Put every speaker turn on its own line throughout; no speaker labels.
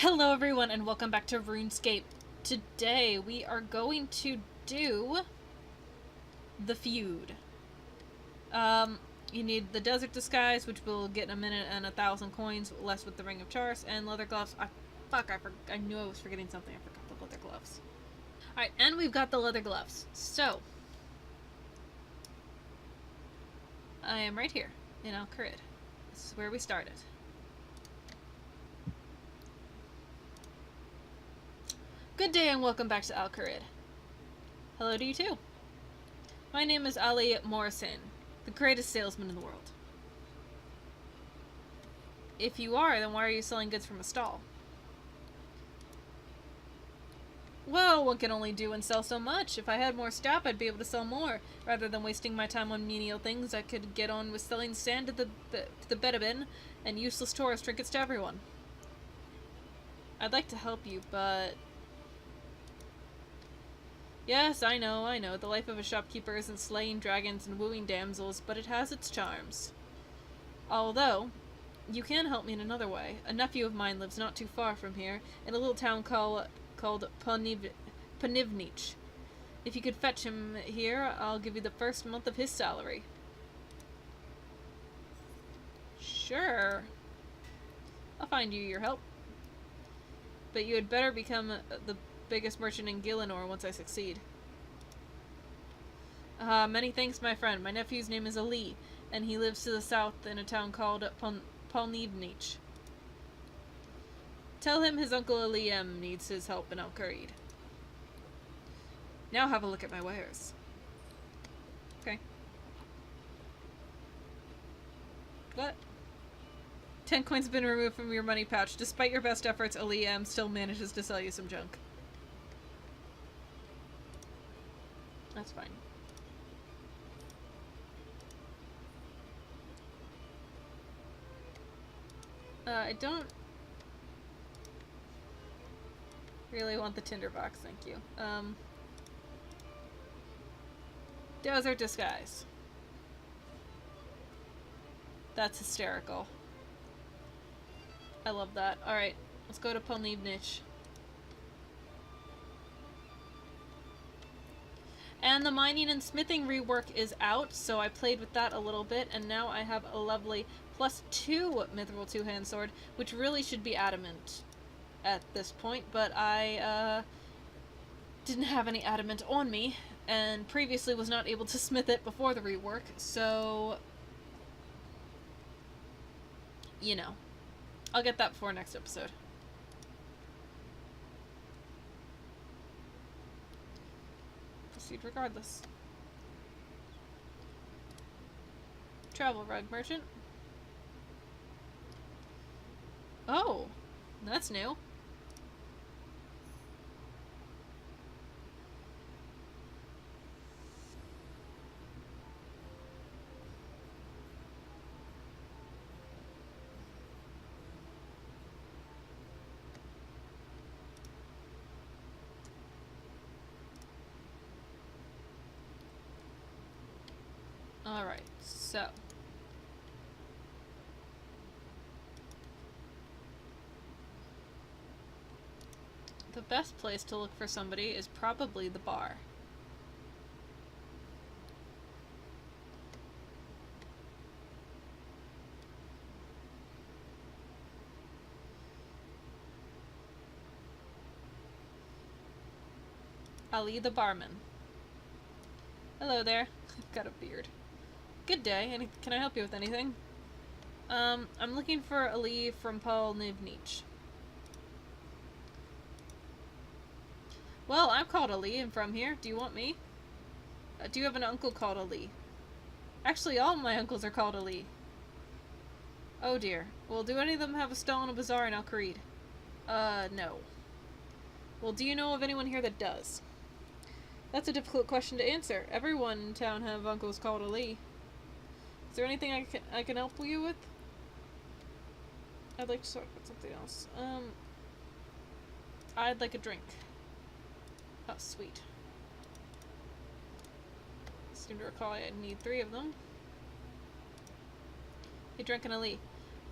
Hello everyone and welcome back to Runescape. Today we are going to do the Feud. You need the Desert Disguise, which we'll get in a minute, and 1,000 coins, less with the Ring of Chars, and leather gloves. I knew I was forgetting something. I forgot the leather gloves. Alright, and we've got the leather gloves. So, I am right here in Al-Qarid. This is where we started. Good day and welcome back to Al-Qarid. Hello to you too. My name is Ali Morrison, the greatest salesman in the world. If you are, then why are you selling goods from a stall? Well, one can only do and sell so much. If I had more staff, I'd be able to sell more. Rather than wasting my time on menial things, I could get on with selling sand to the Bedabin and useless tourist trinkets to everyone. I'd like to help you, but... Yes, I know. The life of a shopkeeper isn't slaying dragons and wooing damsels, but it has its charms. Although, you can help me in another way. A nephew of mine lives not too far from here, in a little town called Ponivnich. If you could fetch him here, I'll give you the first month of his salary. Sure. I'll find you your help. But you had better become the biggest merchant in Gielinor once I succeed. Many thanks, my friend. My nephew's name is Ali, and he lives to the south in a town called Ponivnich. Tell him his uncle Ali M needs his help in Al-Qarid. Now have a look at my wares. Okay. What? 10 coins have been removed from your money pouch. Despite your best efforts, Ali M still manages to sell you some junk. That's fine. I don't really want the tinderbox, thank you. Desert Disguise. That's hysterical. I love that. Alright, let's go to Ponivnich. And the mining and smithing rework is out, so I played with that a little bit, and now I have a lovely +2 mithril two-hand sword, which really should be adamant at this point, but I didn't have any adamant on me, and previously was not able to smith it before the rework, so... you know. I'll get that before next episode. Proceed regardless. Travel rug merchant. Oh, that's new. Alright, so. The best place to look for somebody is probably the bar. Ali the barman. Hello there. I've got a beard. Good day. Can I help you with anything? I'm looking for Ali from Ponivnich. Well, I'm called Ali and from here. Do you want me? Do you have an uncle called Ali? Actually, all my uncles are called Ali. Oh dear. Well, do any of them have a stall in a bazaar in Al-Qarid? No. Well, do you know of anyone here that does? That's a difficult question to answer. Everyone in town have uncles called Ali. Is there anything I can help you with? I'd like to talk about something else. I'd like a drink. Oh, sweet. Seem to recall I need 3 of them. Hey, Drunken Ali.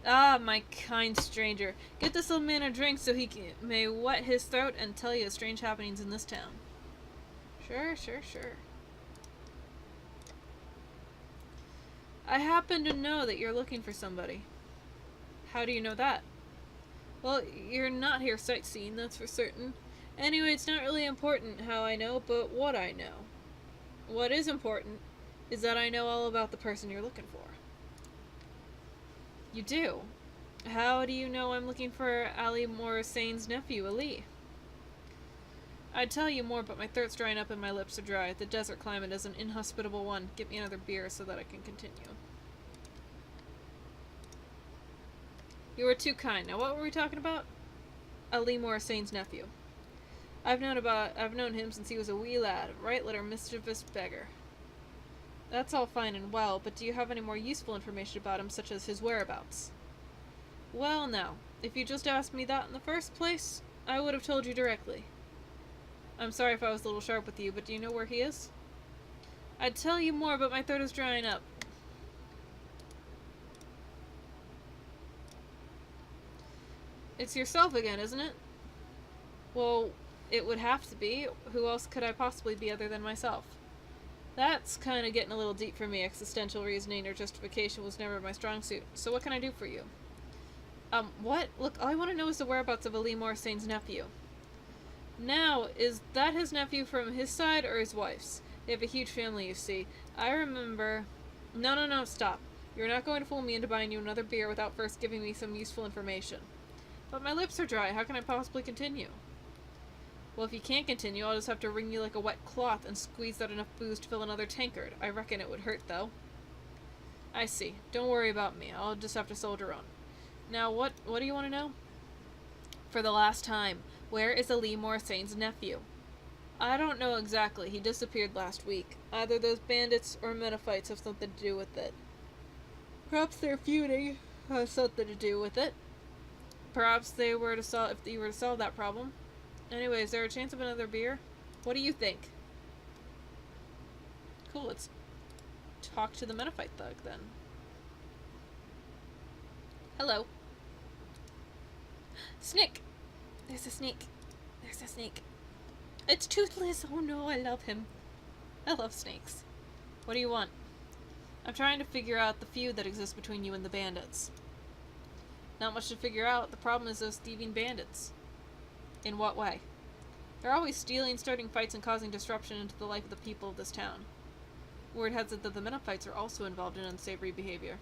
Ah, my kind stranger. Get this old man a drink so may wet his throat and tell you of strange happenings in this town. Sure, sure, sure. I happen to know that you're looking for somebody. How do you know that? Well, you're not here sightseeing, that's for certain. Anyway, it's not really important how I know, but what I know. What is important is that I know all about the person you're looking for. You do? How do you know I'm looking for Ali Morassaine's nephew, Ali? I'd tell you more, but my throat's drying up and my lips are dry. The desert climate is an inhospitable one. Get me another beer so that I can continue. You were too kind. Now, what were we talking about? Ali Morassaine's nephew. I've known him since he was a wee lad, a right little mischievous beggar. That's all fine and well, but do you have any more useful information about him, such as his whereabouts? Well, no. If you just asked me that in the first place, I would have told you directly. I'm sorry if I was a little sharp with you, but do you know where he is? I'd tell you more, but my throat is drying up. It's yourself again, isn't it? Well, it would have to be. Who else could I possibly be other than myself? That's kind of getting a little deep for me. Existential reasoning or justification was never my strong suit. So what can I do for you? What? Look, all I want to know is the whereabouts of Ali Morassaine's nephew. Now, is that his nephew from his side or his wife's? They have a huge family, you see. I remember... No, stop. You're not going to fool me into buying you another beer without first giving me some useful information. But my lips are dry. How can I possibly continue? Well, if you can't continue, I'll just have to wring you like a wet cloth and squeeze out enough booze to fill another tankard. I reckon it would hurt, though. I see. Don't worry about me. I'll just have to soldier on. Now, what do you want to know? For the last time, where is Ali Morassaine's nephew? I don't know exactly. He disappeared last week. Either those bandits or metaphytes have something to do with it. Perhaps their feuding has something to do with it. Perhaps if you were to solve that problem. Anyway, is there a chance of another beer? What do you think? Cool, let's talk to the metaphyte thug then. Hello. Snake! There's a snake. There's a snake. It's Toothless! Oh no, I love him. I love snakes. What do you want? I'm trying to figure out the feud that exists between you and the bandits. Not much to figure out. The problem is those thieving bandits. In what way? They're always stealing, starting fights, and causing disruption into the life of the people of this town. Word has it that the metaphytes are also involved in unsavory behavior.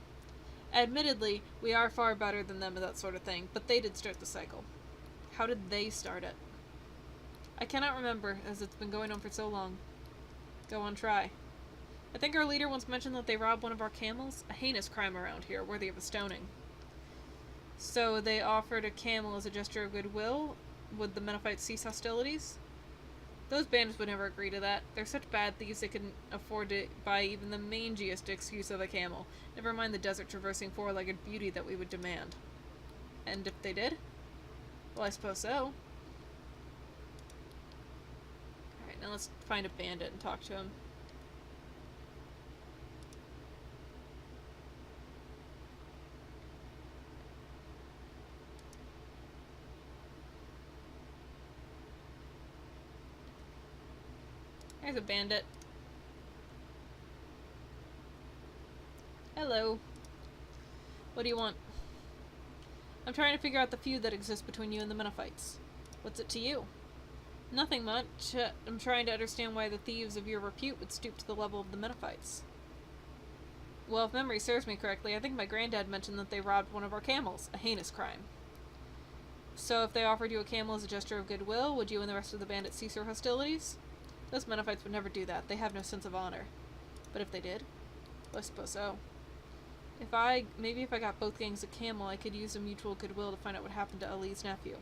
Admittedly, we are far better than them at that sort of thing, but they did start the cycle. How did they start it? I cannot remember, as it's been going on for so long. Go on, try. I think our leader once mentioned that they robbed one of our camels. A heinous crime around here, worthy of a stoning. So they offered a camel as a gesture of goodwill? Would the metaphytes cease hostilities? Those bandits would never agree to that. They're such bad thieves they couldn't afford to buy even the mangiest excuse of a camel. Never mind the desert-traversing four-legged beauty that we would demand. And if they did? Well, I suppose so. Alright, now let's find a bandit and talk to him. There's a bandit. Hello. What do you want? I'm trying to figure out the feud that exists between you and the metaphytes. What's it to you? Nothing much. I'm trying to understand why the thieves of your repute would stoop to the level of the metaphytes. Well, if memory serves me correctly, I think my granddad mentioned that they robbed one of our camels. A heinous crime. So if they offered you a camel as a gesture of goodwill, would you and the rest of the bandits cease your hostilities? Those metaphytes would never do that. They have no sense of honor. But if they did? Well, I suppose so. Maybe if I got both gangs a camel, I could use a mutual goodwill to find out what happened to Ali's nephew.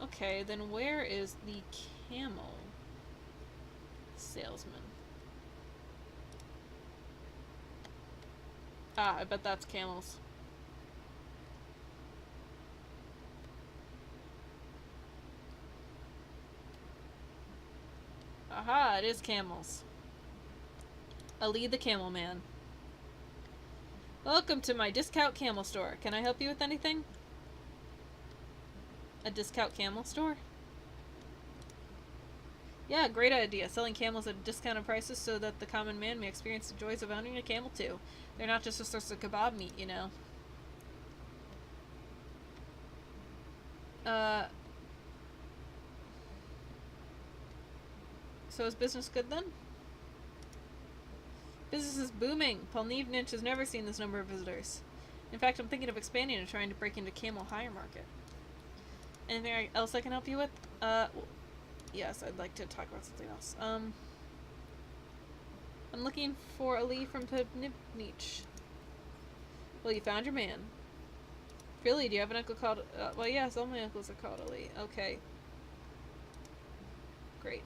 Okay, then where is the camel salesman? Ah, I bet that's camels. Aha, it is camels. Ali the Camel Man. Welcome to my discount camel store. Can I help you with anything? A discount camel store? Yeah, great idea. Selling camels at discounted prices so that the common man may experience the joys of owning a camel too. They're not just a source of kebab meat, you know. So is business good then? Business is booming. Polnivnich has never seen this number of visitors. In fact, I'm thinking of expanding and trying to break into camel hire market. Anything else I can help you with? Yes, I'd like to talk about something else. I'm looking for Ali from Polnivnich. Well, you found your man. Really? Do you have an uncle called... well, yes, all my uncles are called Ali. Okay. Great.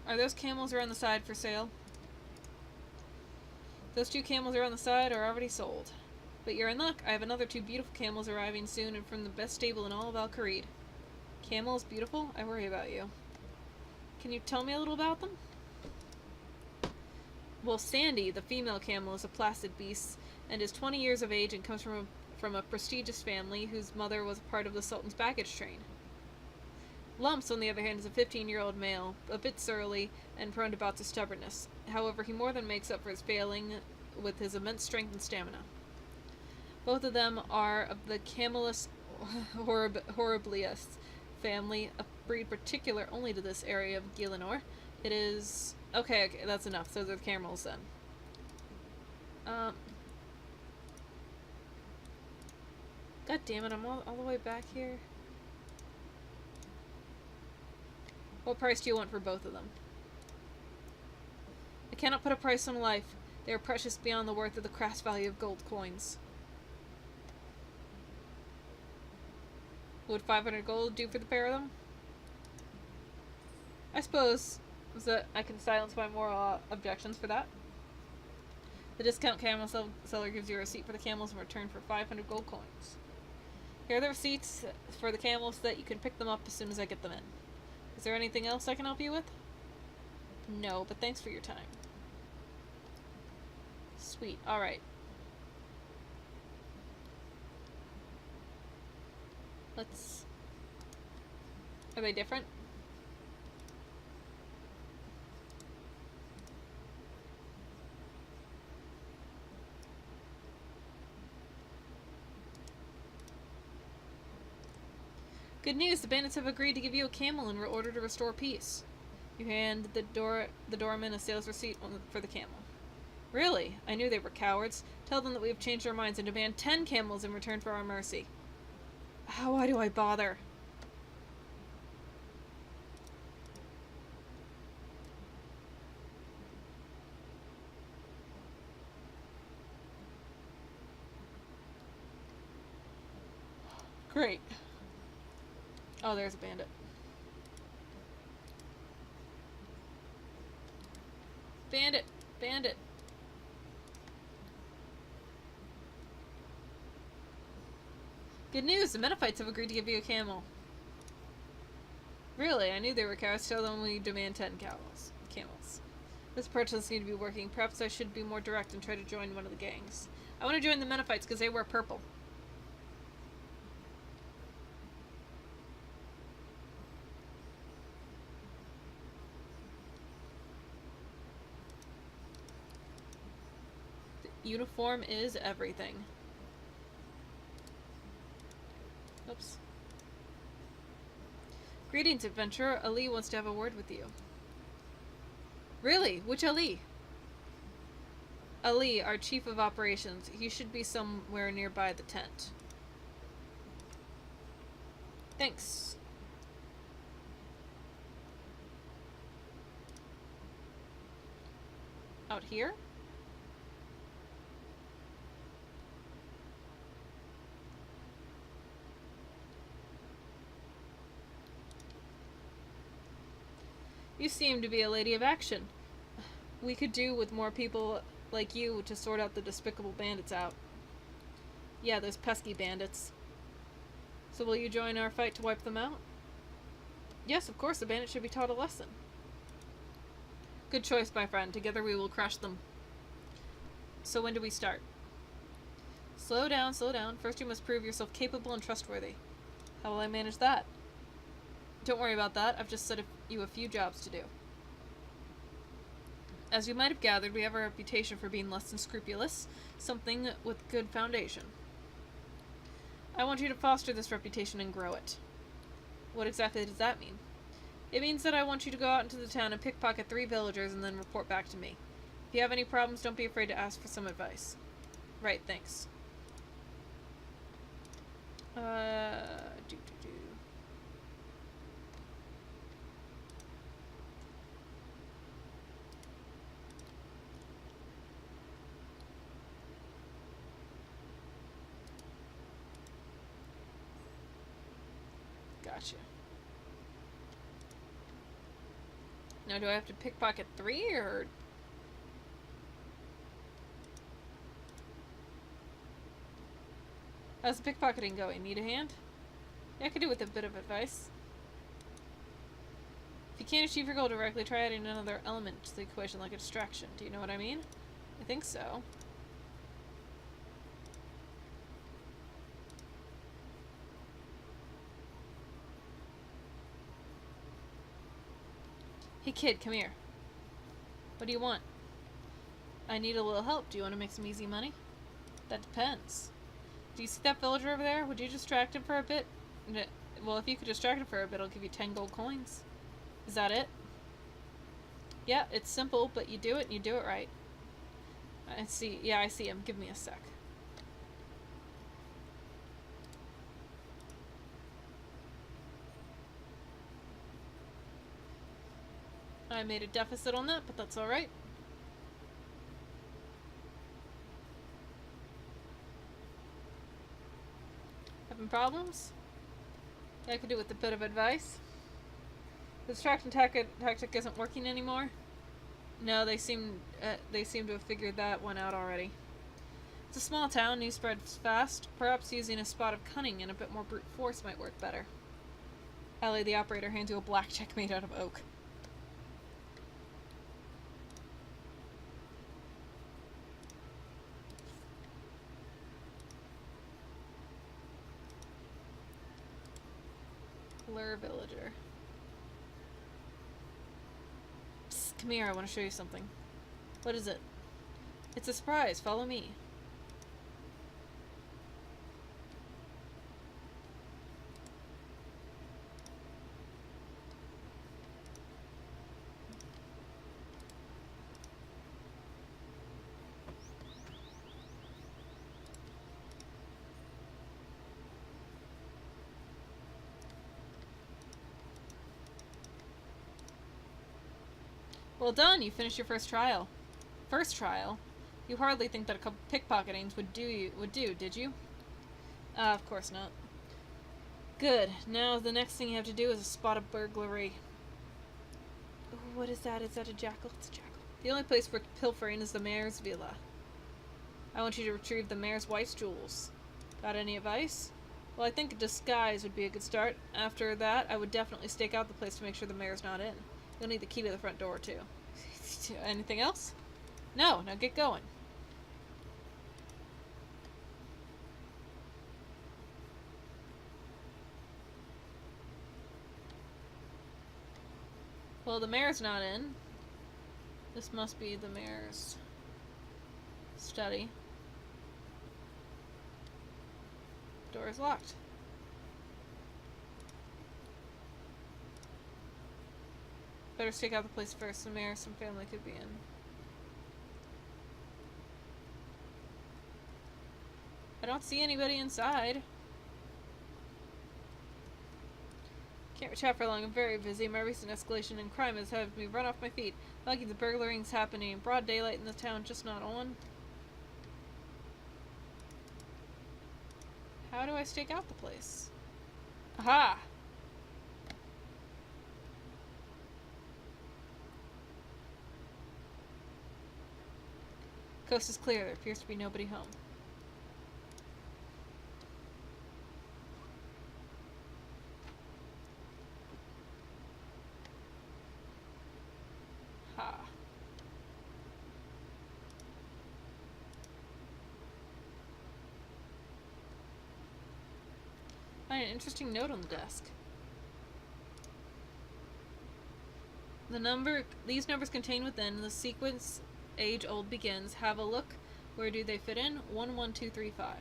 Are those camels around the side for sale? Those 2 camels are on the side are already sold. But you're in luck. I have another 2 beautiful camels arriving soon and from the best stable in all of Al-Kharid. Camels beautiful? I worry about you. Can you tell me a little about them? Well, Sandy, the female camel, is a placid beast and is 20 years of age and comes from a prestigious family whose mother was a part of the Sultan's baggage train. Lumps, on the other hand, is a 15-year-old male, a bit surly and prone to bouts of stubbornness. However, he more than makes up for his failing with his immense strength and stamina. Both of them are of the Camelus horriblius family, a breed particular only to this area of Gielinor. It is... Okay, that's enough. Those are the camels then. God damn it, I'm all the way back here. What price do you want for both of them? I cannot put a price on life. They are precious beyond the worth of the crass value of gold coins. Would 500 gold do for the pair of them? I suppose that I can silence my moral objections for that. The discount camel seller gives you a receipt for the camels in return for 500 gold coins. Here are the receipts for the camels so that you can pick them up as soon as I get them in. Is there anything else I can help you with? No, but thanks for your time. Sweet, alright. Let's... Are they different? Good news, the bandits have agreed to give you a camel in order to restore peace. You hand the doorman a sales receipt for the camel. Really? I knew they were cowards. Tell them that we have changed our minds and demand 10 camels in return for our mercy. Why do I bother? Great. Oh, there's a bandit. Bandit! Bandit! Good news! The Menophites have agreed to give you a camel. Really? I knew they were cowards. Tell them we demand 10 camels. This approach doesn't seem to be working. Perhaps I should be more direct and try to join one of the gangs. I want to join the Menophites because they wear purple. Uniform is everything. Oops. Greetings, adventurer. Ali wants to have a word with you. Really? Which Ali? Ali, our chief of operations. He should be somewhere nearby the tent. Thanks. Out here? You seem to be a lady of action. We could do with more people like you to sort out the despicable bandits out. Yeah, those pesky bandits. So will you join our fight to wipe them out? Yes, of course, the bandits should be taught a lesson. Good choice, my friend. Together we will crush them. So when do we start? Slow down, slow down. First you must prove yourself capable and trustworthy. How will I manage that? Don't worry about that. I've just set you a few jobs to do. As you might have gathered, we have a reputation for being less than scrupulous, something with good foundation. I want you to foster this reputation and grow it. What exactly does that mean? It means that I want you to go out into the town and pickpocket 3 villagers and then report back to me. If you have any problems, don't be afraid to ask for some advice. Right, thanks. Gotcha. Now, do I have to pickpocket 3, or... How's the pickpocketing going? Need a hand? Yeah, I could do with a bit of advice. If you can't achieve your goal directly, try adding another element to the equation, like a distraction. Do you know what I mean? I think so. Hey kid, come here. What do you want? I need a little help. Do you want to make some easy money? That depends. Do you see that villager over there? Would you distract him for a bit? Well, if you could distract him for a bit, I'll give you 10 gold coins. Is that it? Yeah, it's simple, but you do it and you do it right. I see. Yeah, I see him. Give me a sec. I made a deficit on that, but that's alright. Having problems? Yeah, I could do with a bit of advice. The distraction tactic isn't working anymore. No, they seem to have figured that one out already. It's a small town, news spreads fast. Perhaps using a spot of cunning and a bit more brute force might work better. Ellie, the operator, hands you a blackjack made out of oak. Lure villager. Psst, come here, I want to show you something. What is it? It's a surprise, follow me. Well done, you finished your first trial. First trial? You hardly think that a couple pickpocketings would do, did you? Of course not. Good. Now the next thing you have to do is spot a burglary. Ooh, what is that? Is that a jackal? It's a jackal. The only place for pilfering is the mayor's villa. I want you to retrieve the mayor's wife's jewels. Got any advice? Well, I think a disguise would be a good start. After that, I would definitely stake out the place to make sure the mayor's not in. You'll need the key to the front door, too. Anything else? No, now get going. Well, the mayor's not in. This must be the mayor's study. Door is locked. Better stake out the place first. The mayor, some family could be in. I don't see anybody inside. Can't chat for long. I'm very busy. My recent escalation in crime has had me run off my feet. Lucky the burglaring's happening in broad daylight in the town, just not on. How do I stake out the place? Aha! Coast is clear. There appears to be nobody home. Ha. Find an interesting note on the desk. These numbers contained within the sequence age old begins. Have a look. Where do they fit in? 11235.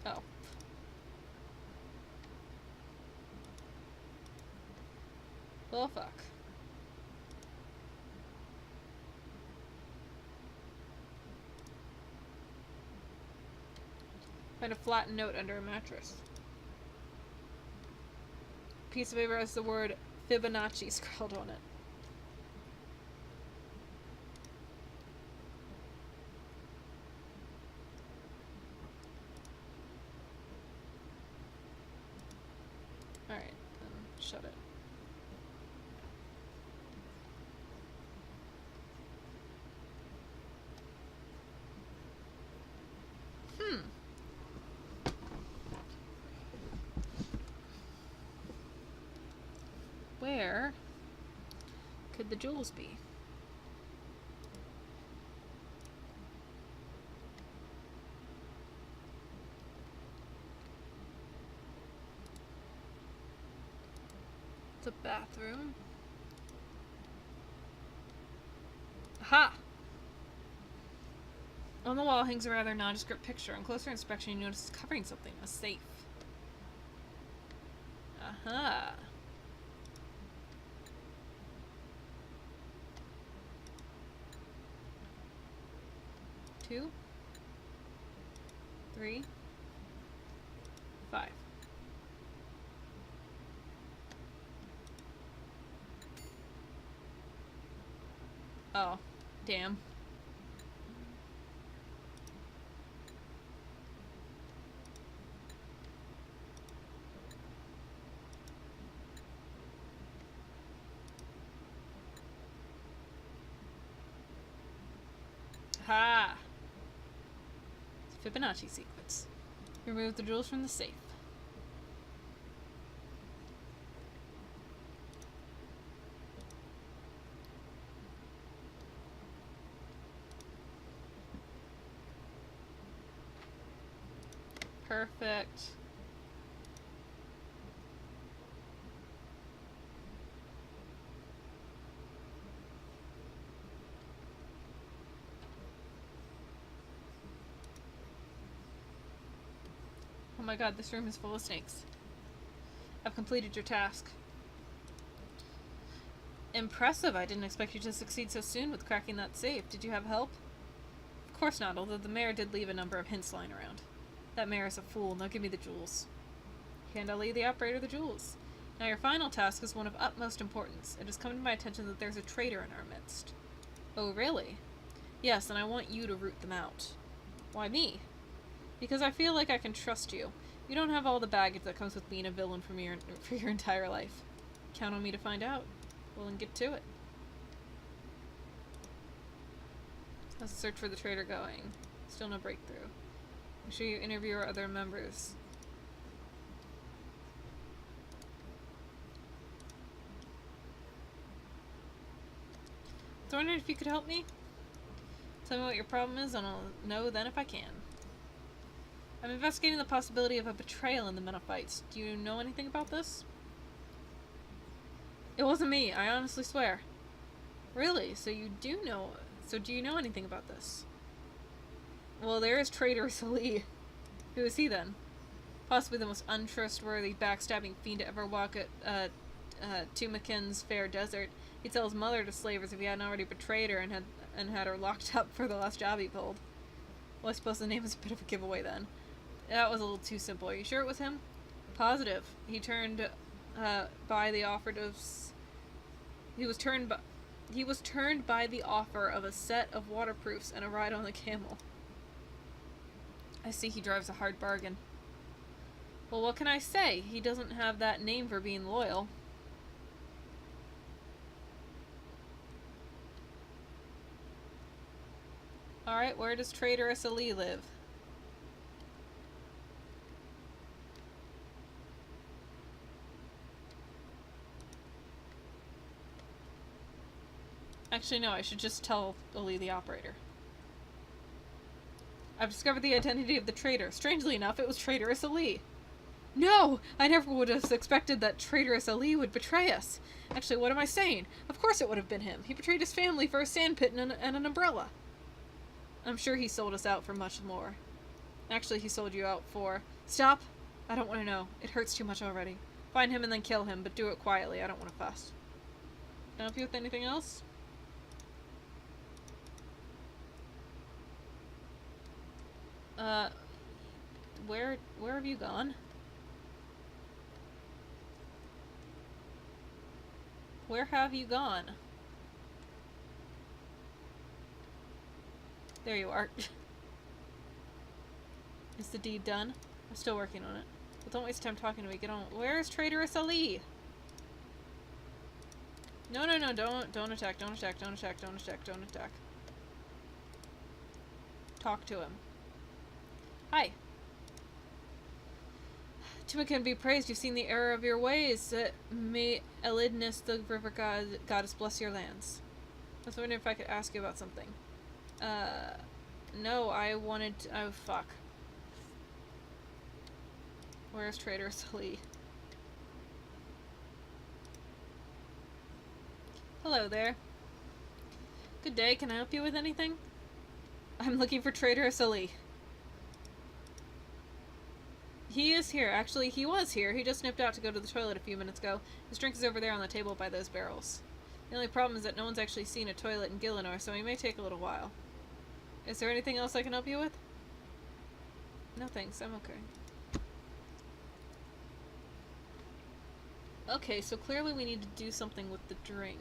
Oh. Well, fuck. Find a flattened note under a mattress. Piece of paper has the word Fibonacci scrawled on it. Alright, then shut it. Where could the jewels be? It's a bathroom. Aha! On the wall hangs a rather nondescript picture. On closer inspection, you notice it's covering something. A safe. Aha! 2, 3, 5. Oh, damn. Ha! Fibonacci sequence. Remove the jewels from the safe. Perfect. Oh my god, this room is full of snakes. I've completed your task. Impressive. I didn't expect you to succeed so soon with cracking that safe. Did you have help? Of course not, although the mayor did leave a number of hints lying around. That mayor is a fool. Now give me the jewels. Hand Ali, the operator, the jewels. Now your final task is one of utmost importance. It has come to my attention that there's a traitor in our midst. Oh, really? Yes, and I want you to root them out. Why me? Because I feel like I can trust you. You don't have all the baggage that comes with being a villain for your entire life. Count on me to find out. Well, then get to it. How's the search for the traitor going? Still no breakthrough. Make sure you interview our other members. So I wondered if you could help me? Tell me what your problem is and I'll know then if I can. I'm investigating the possibility of a betrayal in the meta fights. Do you know anything about this? It wasn't me, I honestly swear. Really? So you do know... So do you know anything about this? Well, there is traitorous Ali. Who is he then? Possibly the most untrustworthy, backstabbing fiend to ever walk Tumakin's fair desert. He'd sell his mother to slavers if he hadn't already betrayed her and had her locked up for the last job he pulled. Well, I suppose the name is a bit of a giveaway then. That was a little too simple. Are you sure it was him? Positive. He turned by the offer of... He was turned by the offer of a set of waterproofs and a ride on the camel. I see he drives a hard bargain. Well, what can I say? He doesn't have that name for being loyal. Alright, where does traitorous Ali live? Actually, no, I should just tell Ali the operator. I've discovered the identity of the traitor. Strangely enough, it was Traitorous Ali. No! I never would have expected that Traitorous Ali would betray us. Actually, what am I saying? Of course it would have been him. He betrayed his family for a sandpit and an umbrella. I'm sure he sold us out for much more. Actually, he sold you out for... Stop! I don't want to know. It hurts too much already. Find him and then kill him, but do it quietly. I don't want to fuss. Can I help you with anything else? Where have you gone? Where have you gone? There you are. Is the deed done? I'm still working on it. But don't waste time talking to me. Get on. Where's Traitorous Ali? No, don't attack, don't attack, don't attack, don't attack, don't attack. Talk to him. Hi. Timican be praised, you've seen the error of your ways. May Elidness, the river goddess, bless your lands. I was wondering if I could ask you about something. No, I wanted to, oh, fuck. Where's Trader Ali? Hello there. Good day, can I help you with anything? I'm looking for Trader Ali. He is here. Actually, he was here. He just nipped out to go to the toilet a few minutes ago. His drink is over there on the table by those barrels. The only problem is that no one's actually seen a toilet in Gillinor, so he may take a little while. Is there anything else I can help you with? No thanks, I'm okay. Okay, so clearly we need to do something with the drink.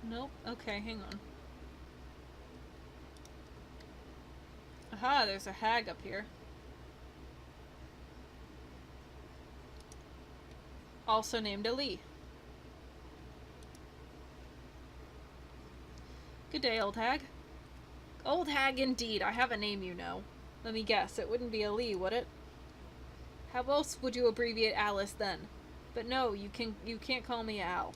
Nope. Okay, hang on. Aha, there's a hag up here. Also named Ali. Good day, old hag. Old hag indeed. I have a name, you know. Let me guess. It wouldn't be Ali, would it? How else would you abbreviate Alice then? But no, you can't call me Al.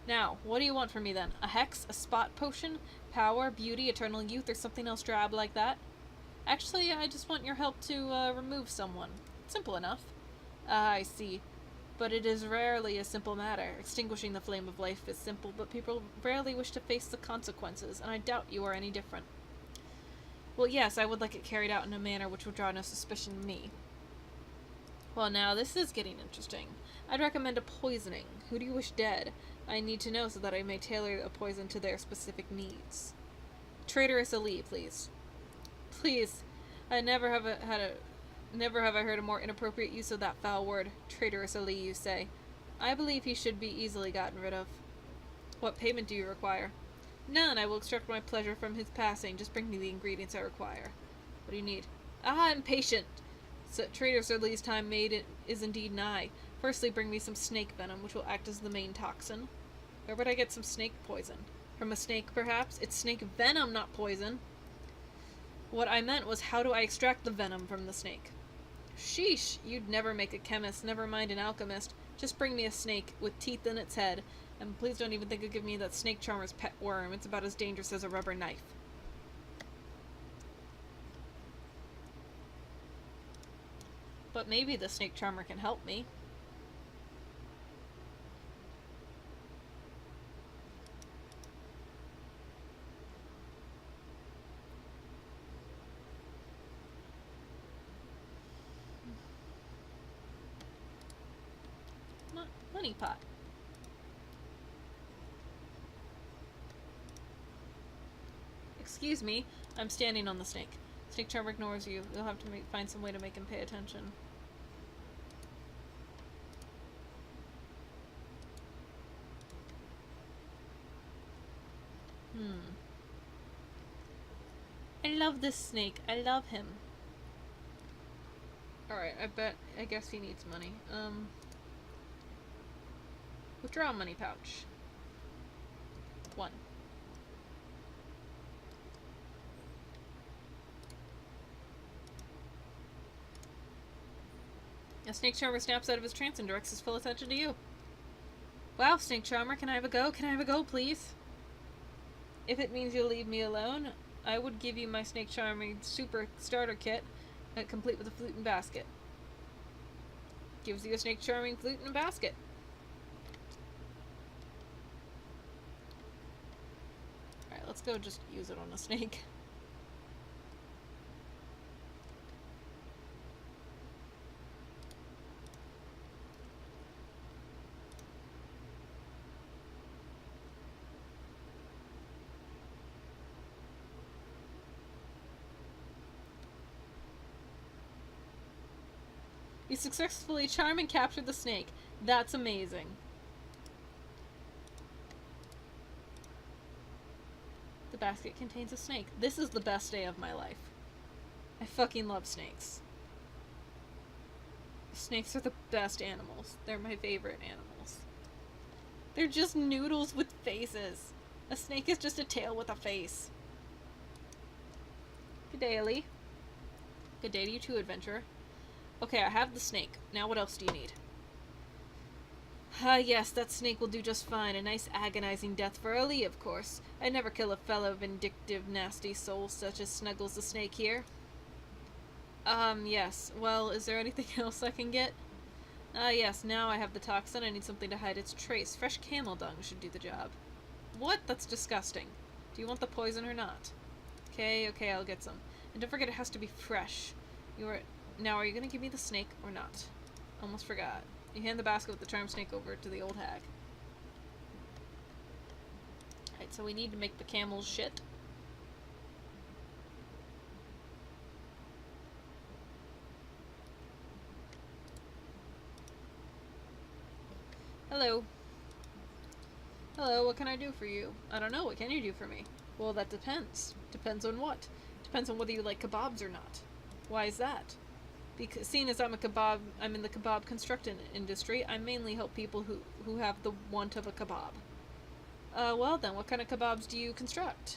Now, what do you want from me then? A hex? A spot potion? Power? Beauty? Eternal youth? Or something else drab like that? Actually, I just want your help to remove someone. Simple enough. Ah, I see. But it is rarely a simple matter. Extinguishing the flame of life is simple, but people rarely wish to face the consequences, and I doubt you are any different. Well, yes, I would like it carried out in a manner which would draw no suspicion of me. Well, now, this is getting interesting. I'd recommend a poisoning. Who do you wish dead? I need to know so that I may tailor a poison to their specific needs. Traitorous Ali, please. Please. Never have I heard a more inappropriate use of that foul word. Traitorous Ali, you say. I believe he should be easily gotten rid of. What payment do you require? None. I will extract my pleasure from his passing. Just bring me the ingredients I require. What do you need? Ah, impatient. So, Traitorous Ali's time made is indeed nigh. Firstly, bring me some snake venom, which will act as the main toxin. Where would I get some snake poison? From a snake, perhaps? It's snake venom, not poison. What I meant was, how do I extract the venom from the snake? Sheesh, you'd never make a chemist, never mind an alchemist. Just bring me a snake with teeth in its head, and please don't even think of giving me that snake charmer's pet worm. It's about as dangerous as a rubber knife. But maybe the snake charmer can help me. Honey pot. Excuse me, I'm standing on the snake. Snake charmer ignores you. You'll have to find some way to make him pay attention. I love this snake. I love him. Alright, I guess he needs money. Withdraw money pouch. 1. A snake charmer snaps out of his trance and directs his full attention to you. Wow, snake charmer, can I have a go? Can I have a go, please? If it means you'll leave me alone, I would give you my snake charming super starter kit, complete with a flute and basket. Gives you a snake charming flute and a basket. Alright, let's go just use it on a snake. You successfully charm and captured the snake. That's amazing. The basket contains a snake. This is the best day of my life. I fucking love snakes. Snakes are the best animals. They're my favorite animals. They're just noodles with faces. A snake is just a tail with a face. Good day, Ellie. Good day to you too, adventurer. Okay, I have the snake. Now what else do you need? Yes, that snake will do just fine. A nice agonizing death for Ali, of course. I'd never kill a fellow vindictive, nasty soul such as Snuggles the snake here. Yes. Well, is there anything else I can get? Yes, now I have the toxin. I need something to hide its trace. Fresh camel dung should do the job. What? That's disgusting. Do you want the poison or not? Okay, I'll get some. And don't forget it has to be fresh. Now, are you going to give me the snake or not? Almost forgot. You hand the basket with the charm snake over to the old hag. Alright, so we need to make the camels shit. Hello. Hello, what can I do for you? I don't know, what can you do for me? Well, that depends. Depends on what? Depends on whether you like kebabs or not. Why is that? Because seeing as I'm in the kebab construction industry, I mainly help people who have the want of a kebab. Well then, what kind of kebabs do you construct?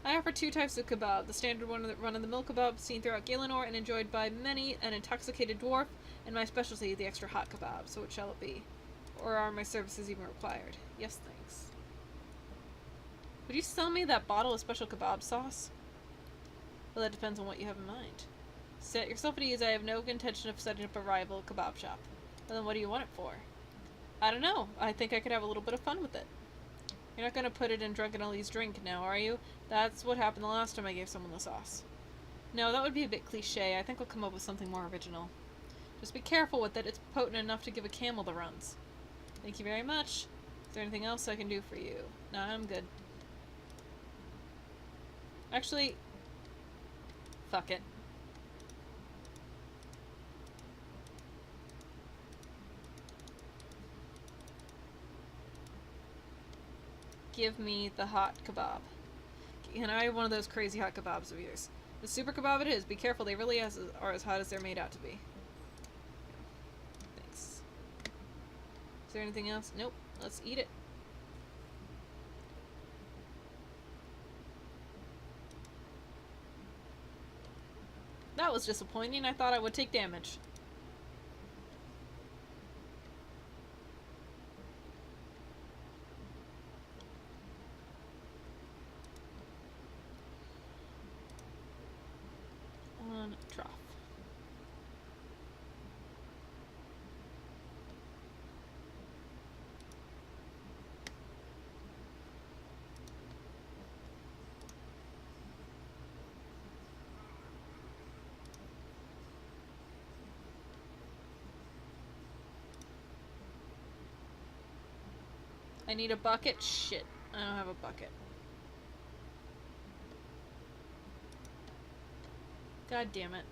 I offer 2 types of kebab. The standard one, the run-of-the-mill kebab, seen throughout Galenor and enjoyed by many an intoxicated dwarf, and my specialty, the extra hot kebab. So what shall it be? Or are my services even required? Yes, thanks. Would you sell me that bottle of special kebab sauce? Well, that depends on what you have in mind. Set yourself at ease. I have no intention of setting up a rival kebab shop. Well, then what do you want it for? I don't know. I think I could have a little bit of fun with it. You're not going to put it in Drunken Ellie's drink now, are you? That's what happened the last time I gave someone the sauce. No, that would be a bit cliche. I think we'll come up with something more original. Just be careful with it. It's potent enough to give a camel the runs. Thank you very much. Is there anything else I can do for you? No, I'm good. Actually, fuck it. Give me the hot kebab. Can I have one of those crazy hot kebabs of yours? The super kebab it is. Be careful, they really are as hot as they're made out to be. Thanks. Is there anything else? Nope. Let's eat it. That was disappointing. I thought I would take damage. On trough. I need a bucket? Shit. I don't have a bucket. God damn it.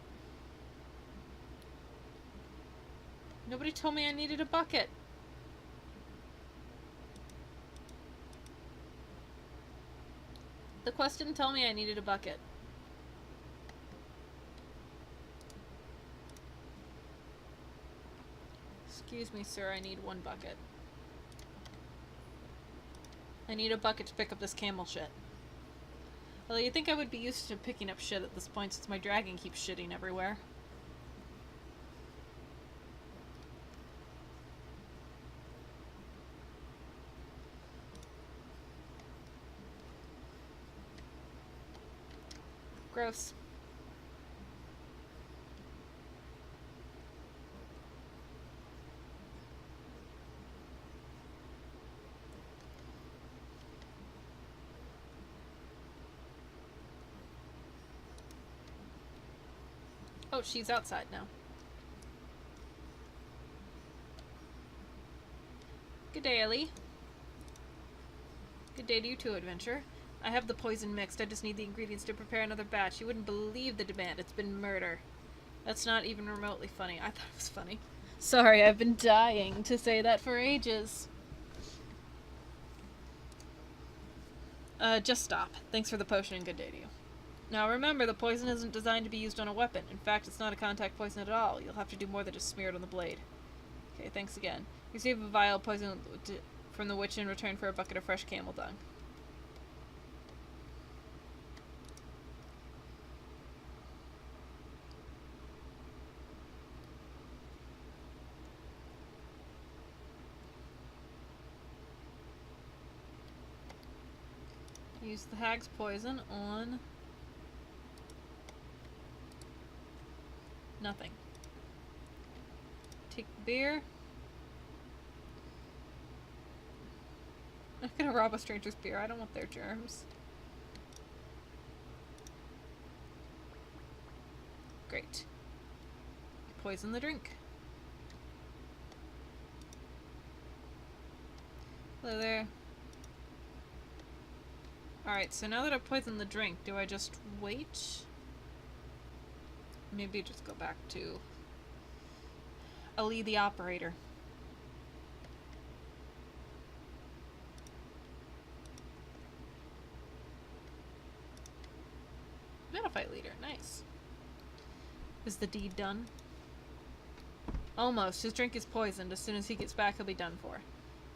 Nobody told me I needed a bucket. The quest didn't tell me I needed a bucket. Excuse me, sir, I need 1 bucket. I need a bucket to pick up this camel shit. Well, you'd think I would be used to picking up shit at this point since my dragon keeps shitting everywhere. Gross. Oh, she's outside now. Good day, Ellie. Good day to you too, Adventure. I have the poison mixed. I just need the ingredients to prepare another batch. You wouldn't believe the demand. It's been murder. That's not even remotely funny. I thought it was funny. Sorry, I've been dying to say that for ages. Just stop. Thanks for the potion and good day to you. Now remember, the poison isn't designed to be used on a weapon. In fact, it's not a contact poison at all. You'll have to do more than just smear it on the blade. Okay, thanks again. You receive a vial of poison from the witch in return for a bucket of fresh camel dung. Use the hag's poison on... nothing. Take the beer. I'm gonna rob a stranger's beer. I don't want their germs. Great. Poison the drink. Hello there. Alright, so now that I've poisoned the drink, do I just wait? Maybe just go back to Ali the operator. Metafight leader, nice. Is the deed done? Almost. His drink is poisoned. As soon as he gets back, he'll be done for.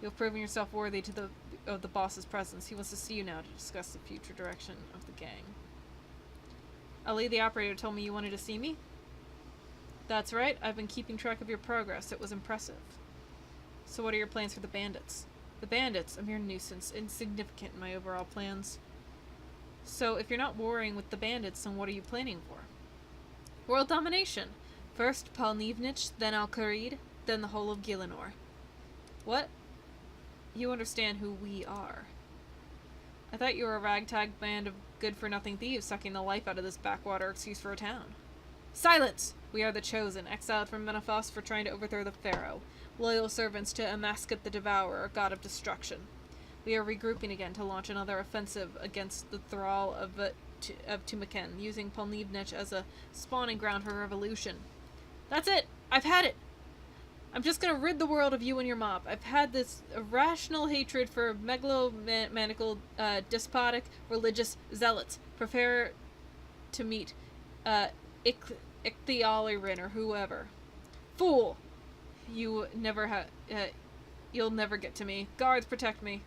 You've proven yourself worthy to of the boss's presence. He wants to see you now to discuss the future direction of the gang. Ali the operator told me you wanted to see me? That's right. I've been keeping track of your progress. It was impressive. So what are your plans for the bandits? The bandits? A mere nuisance. Insignificant in my overall plans. So if you're not warring with the bandits, then what are you planning for? World domination. First Palnivnich, then Al-Qarid, then the whole of Gielinor. What? You understand who we are. I thought you were a ragtag band of good-for-nothing thieves sucking the life out of this backwater excuse for a town. Silence! We are the Chosen, exiled from Menethos for trying to overthrow the Pharaoh. Loyal servants to Amaskat the Devourer, god of destruction. We are regrouping again to launch another offensive against the thrall of Tumaken, using Palnivnich as a spawning ground for revolution. That's it! I've had it! I'm just gonna rid the world of you and your mob. I've had this irrational hatred for megalomaniacal, despotic, religious zealots. Prepare to meet, Ichthyalirin or whoever. Fool! You never you'll never get to me. Guards, protect me.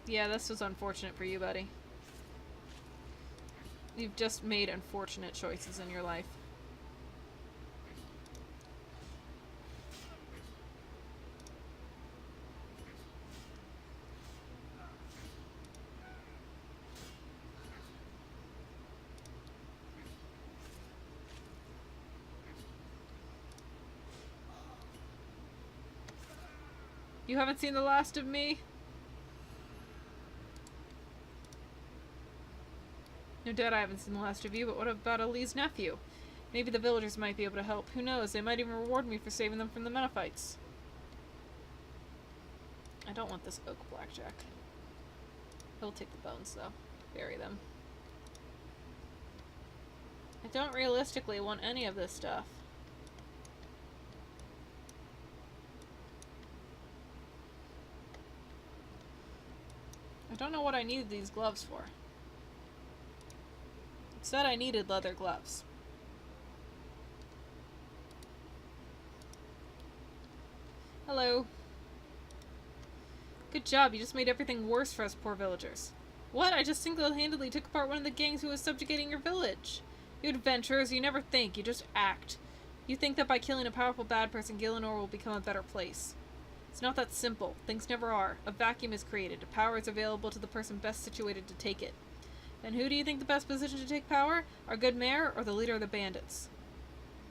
Yeah, this was unfortunate for you, buddy. You've just made unfortunate choices in your life. You haven't seen the last of me? No doubt I haven't seen the last of you, but what about Ali's nephew? Maybe the villagers might be able to help. Who knows? They might even reward me for saving them from the Menephites. I don't want this oak blackjack. He'll take the bones, though. Bury them. I don't realistically want any of this stuff. I don't know what I needed these gloves for. Said I needed leather gloves. Hello. Good job, you just made everything worse for us poor villagers. What? I just single-handedly took apart one of the gangs who was subjugating your village. You adventurers, you never think, you just act. You think that by killing a powerful bad person, Gielinor will become a better place. It's not that simple. Things never are. A vacuum is created. Power is available to the person best situated to take it. And who do you think the best position to take power? Our good mayor or the leader of the bandits?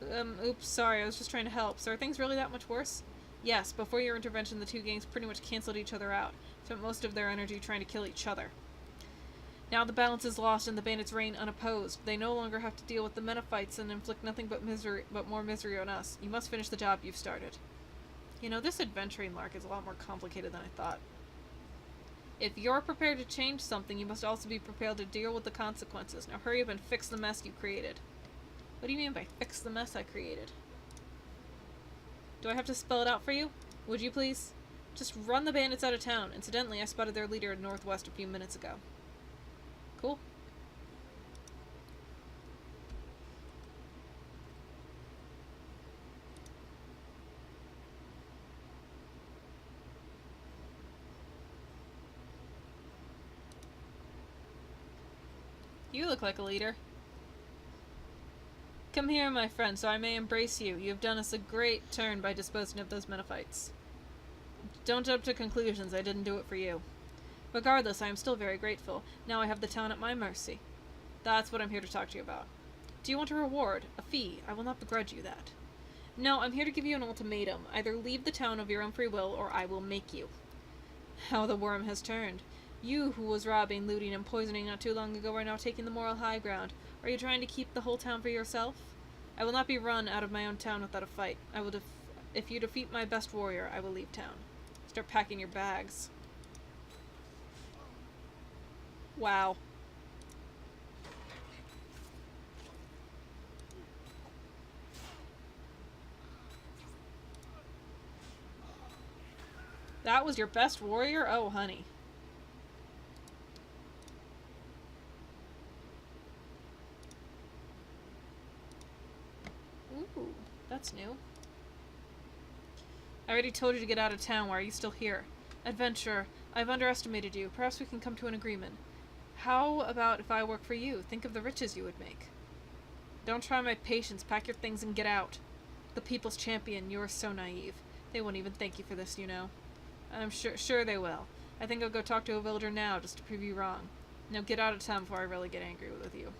Oops, sorry, I was just trying to help. So are things really that much worse? Yes, before your intervention, the two gangs pretty much canceled each other out. Spent most of their energy trying to kill each other. Now the balance is lost and the bandits reign unopposed. They no longer have to deal with the Menophites and inflict nothing but more misery on us. You must finish the job you've started. You know, this adventuring lark is a lot more complicated than I thought. If you're prepared to change something, you must also be prepared to deal with the consequences. Now hurry up and fix the mess you created. What do you mean by fix the mess I created? Do I have to spell it out for you? Would you please? Just run the bandits out of town. Incidentally, I spotted their leader in Northwest a few minutes ago. Cool. You look like a leader. Come here, my friend, so I may embrace you. You have done us a great turn by disposing of those Menophites. Don't jump to conclusions. I didn't do it for you. Regardless, I am still very grateful. Now I have the town at my mercy. That's what I'm here to talk to you about. Do you want a reward? A fee? I will not begrudge you that. No, I'm here to give you an ultimatum. Either leave the town of your own free will, or I will make you. How the worm has turned. You, who was robbing, looting, and poisoning not too long ago, are now taking the moral high ground. Are you trying to keep the whole town for yourself? I will not be run out of my own town without a fight. If you defeat my best warrior, I will leave town. Start packing your bags. Wow. That was your best warrior? Oh, honey. Ooh, that's new. I already told you to get out of town. Why are you still here? Adventurer, I've underestimated you. Perhaps we can come to an agreement. How about if I work for you? Think of the riches you would make. Don't try my patience. Pack your things and get out. The people's champion. You're so naive. They won't even thank you for this, you know. I'm sure they will. I think I'll go talk to a villager now just to prove you wrong. Now get out of town before I really get angry with you.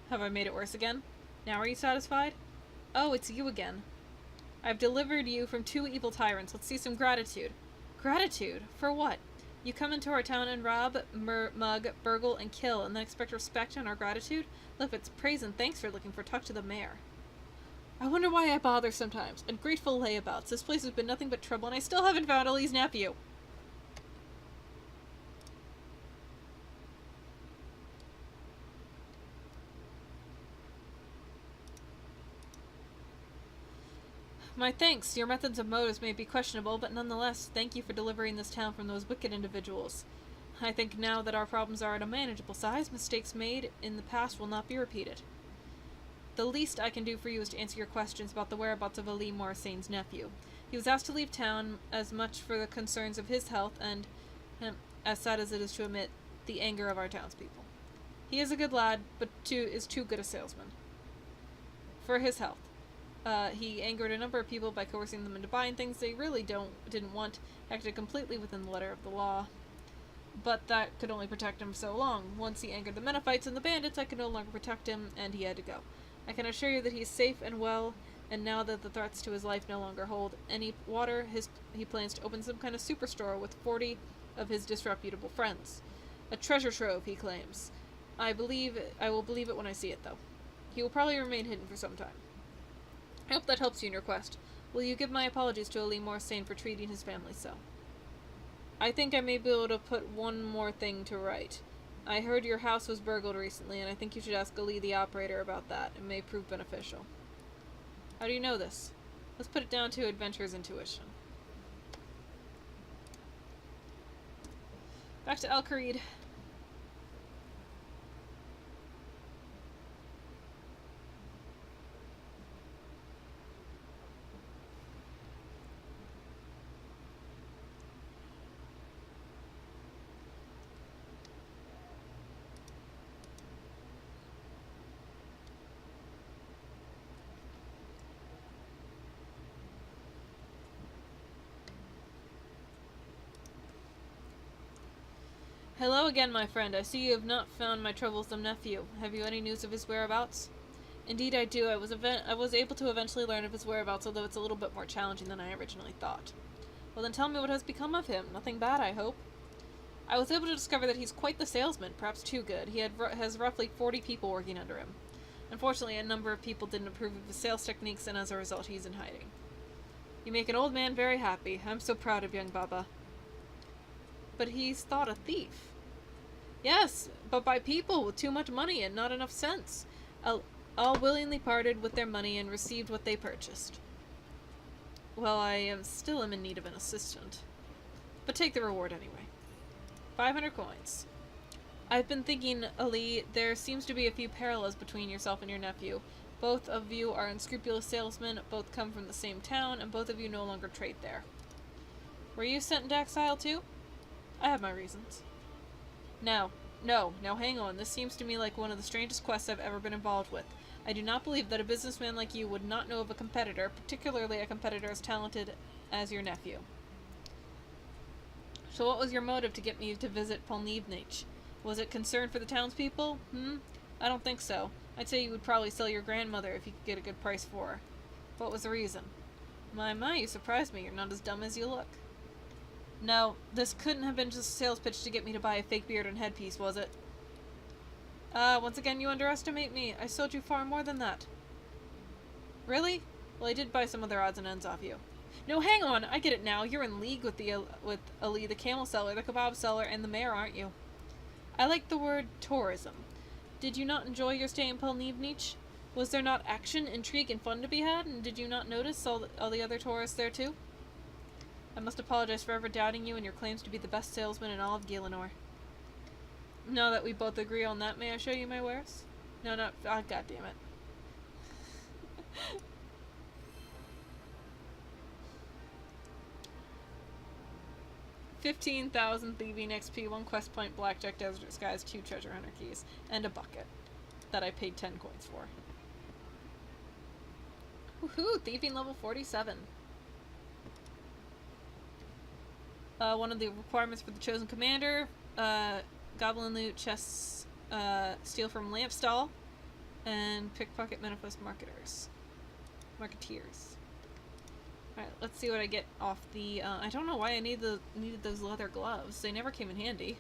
Have I made it worse again? Now are you satisfied? Oh, it's you again. I've delivered you from 2 evil tyrants. Let's see some gratitude. Gratitude? For what? You come into our town and rob, mug, burgle, and kill, and then expect respect and our gratitude? Look, it's praise and thanks for looking for. Talk to the mayor. I wonder why I bother sometimes. Ungrateful layabouts. This place has been nothing but trouble, and I still haven't found Ellie's nephew. My thanks. Your methods of motives may be questionable, but nonetheless, thank you for delivering this town from those wicked individuals. I think now that our problems are at a manageable size, mistakes made in the past will not be repeated. The least I can do for you is to answer your questions about the whereabouts of Ali Morissane's nephew. He was asked to leave town as much for the concerns of his health and, as sad as it is to admit, the anger of our townspeople. He is a good lad, but is too good a salesman. For his health. He angered a number of people by coercing them into buying things they really didn't want, acted completely within the letter of the law. But that could only protect him so long. Once he angered the Menophites and the bandits, I could no longer protect him, and he had to go. I can assure you that he is safe and well, and now that the threats to his life no longer hold any water, he plans to open some kind of superstore with 40 of his disreputable friends. A treasure trove, he claims. I will believe it when I see it, though. He will probably remain hidden for some time. I hope that helps you in your quest. Will you give my apologies to Ali Morisane for treating his family so? I think I may be able to put one more thing to right. I heard your house was burgled recently, and I think you should ask Ali the operator about that. It may prove beneficial. How do you know this? Let's put it down to adventurer's intuition. Back to Al-Kharid. Hello again, my friend. I see you have not found my troublesome nephew. Have you any news of his whereabouts? Indeed I do. I was able to eventually learn of his whereabouts, although it's a little bit more challenging than I originally thought. Well then tell me what has become of him. Nothing bad, I hope. I was able to discover that he's quite the salesman, perhaps too good. He has roughly 40 people working under him. Unfortunately, a number of people didn't approve of his sales techniques, and as a result, he's in hiding. You make an old man very happy. I'm so proud of young Baba. But he's thought a thief. Yes, but by people with too much money and not enough sense. All willingly parted with their money and received what they purchased. Well, I am still in need of an assistant. But take the reward anyway. 500 coins. I've been thinking, Ali, there seems to be a few parallels between yourself and your nephew. Both of you are unscrupulous salesmen, both come from the same town, and both of you no longer trade there. Were you sent into exile too? I have my reasons. No, now hang on. This seems to me like one of the strangest quests I've ever been involved with. I do not believe that a businessman like you would not know of a competitor, particularly a competitor as talented as your nephew. So what was your motive to get me to visit Polnivnich? Was it concern for the townspeople? I don't think so. I'd say you would probably sell your grandmother if you could get a good price for her. What was the reason? My, you surprised me. You're not as dumb as you look. No, this couldn't have been just a sales pitch to get me to buy a fake beard and headpiece, was it? Once again you underestimate me. I sold you far more than that. Really? Well, I did buy some other odds and ends off you. No, hang on! I get it now. You're in league with Ali, the camel seller, the kebab seller, and the mayor, aren't you? I like the word tourism. Did you not enjoy your stay in Polnivnich? Was there not action, intrigue, and fun to be had? And did you not notice all the other tourists there too? I must apologize for ever doubting you and your claims to be the best salesman in all of Gielinor. Now that we both agree on that, may I show you my wares? No, God damn it. 15,000 thieving XP, 1 quest point, blackjack, desert skies, 2 treasure hunter keys, and a bucket that I paid 10 coins for. Woohoo! Thieving level 47. One of the requirements for the chosen commander, goblin loot, chests, steal from lamp stall, and pickpocket manifest marketeers. Alright, let's see what I get off the, I don't know why I needed those leather gloves. They never came in handy.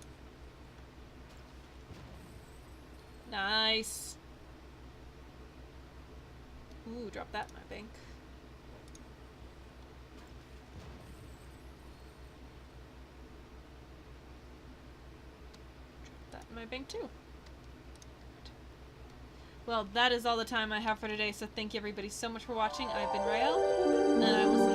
Nice. Ooh, drop that in my bank. Drop that in my bank too. Well, that is all the time I have for today, so thank you everybody so much for watching. I've been Rael, and I will see you